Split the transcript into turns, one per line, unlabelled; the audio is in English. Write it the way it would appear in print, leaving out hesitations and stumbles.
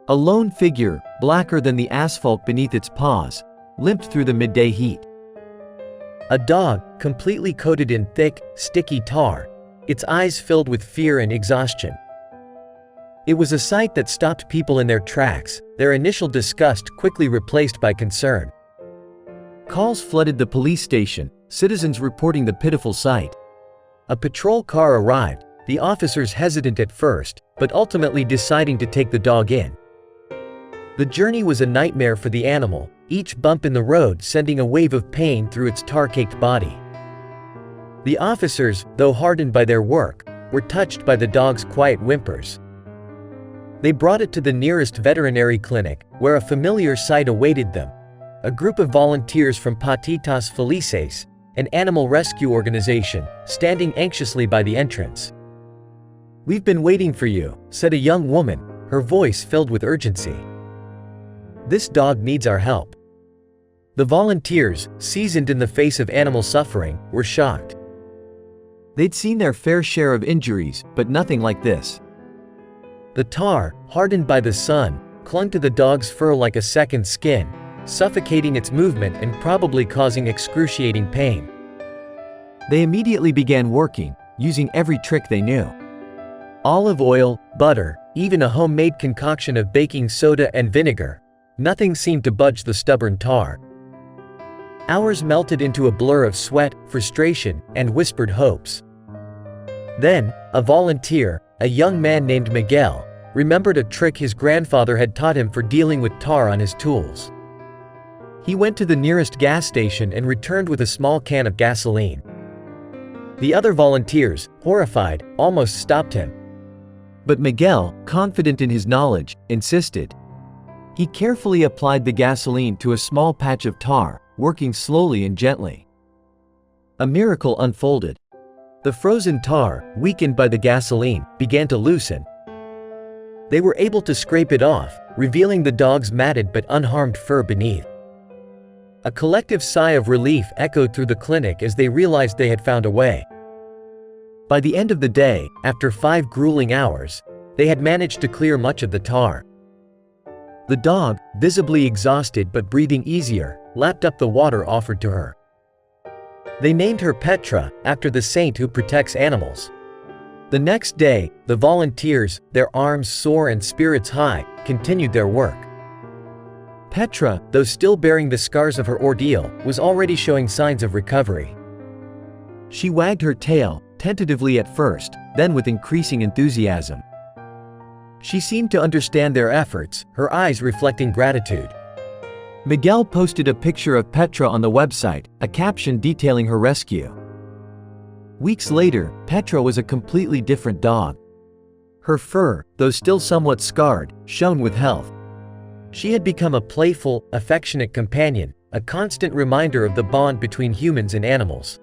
A lone figure, blacker than the asphalt beneath its paws, limped through the midday heat. A dog, completely coated in thick, sticky tar, its eyes filled with fear and exhaustion. It was a sight that stopped people in their tracks, their initial disgust quickly replaced by concern. Calls flooded the police station, citizens reporting the pitiful sight. A patrol car arrived, the officers hesitant at first, but ultimately deciding to take the dog in. The journey was a nightmare for the animal, each bump in the road sending a wave of pain through its tar-caked body. The officers, though hardened by their work, were touched by the dog's quiet whimpers. They brought it to the nearest veterinary clinic, where a familiar sight awaited them: a group of volunteers from Patitas Felices, an animal rescue organization, standing anxiously by the entrance. "We've been waiting for you," said a young woman, her voice filled with urgency. "This dog needs our help." The volunteers, seasoned in the face of animal suffering, were shocked. They'd seen their fair share of injuries, but nothing like this. The tar, hardened by the sun, clung to the dog's fur like a second skin, suffocating its movement and probably causing excruciating pain. They immediately began working, using every trick they knew. Olive oil, butter, even a homemade concoction of baking soda and vinegar. Nothing seemed to budge the stubborn tar. Hours melted into a blur of sweat, frustration, and whispered hopes. Then, a volunteer, a young man named Miguel, remembered a trick his grandfather had taught him for dealing with tar on his tools. He went to the nearest gas station and returned with a small can of gasoline. The other volunteers, horrified, almost stopped him. But Miguel, confident in his knowledge, insisted. He carefully applied the gasoline to a small patch of tar, working slowly and gently. A miracle unfolded. The frozen tar, weakened by the gasoline, began to loosen. They were able to scrape it off, revealing the dog's matted but unharmed fur beneath. A collective sigh of relief echoed through the clinic as they realized they had found a way. By the end of the day, after 5 grueling hours, they had managed to clear much of the tar. The dog, visibly exhausted but breathing easier, lapped up the water offered to her. They named her Petra, after the saint who protects animals. The next day, the volunteers, their arms sore and spirits high, continued their work. Petra, though still bearing the scars of her ordeal, was already showing signs of recovery. She wagged her tail, tentatively at first, then with increasing enthusiasm. She seemed to understand their efforts, her eyes reflecting gratitude. Miguel posted a picture of Petra on the website, a caption detailing her rescue. Weeks later, Petra was a completely different dog. Her fur, though still somewhat scarred, shone with health. She had become a playful, affectionate companion, a constant reminder of the bond between humans and animals.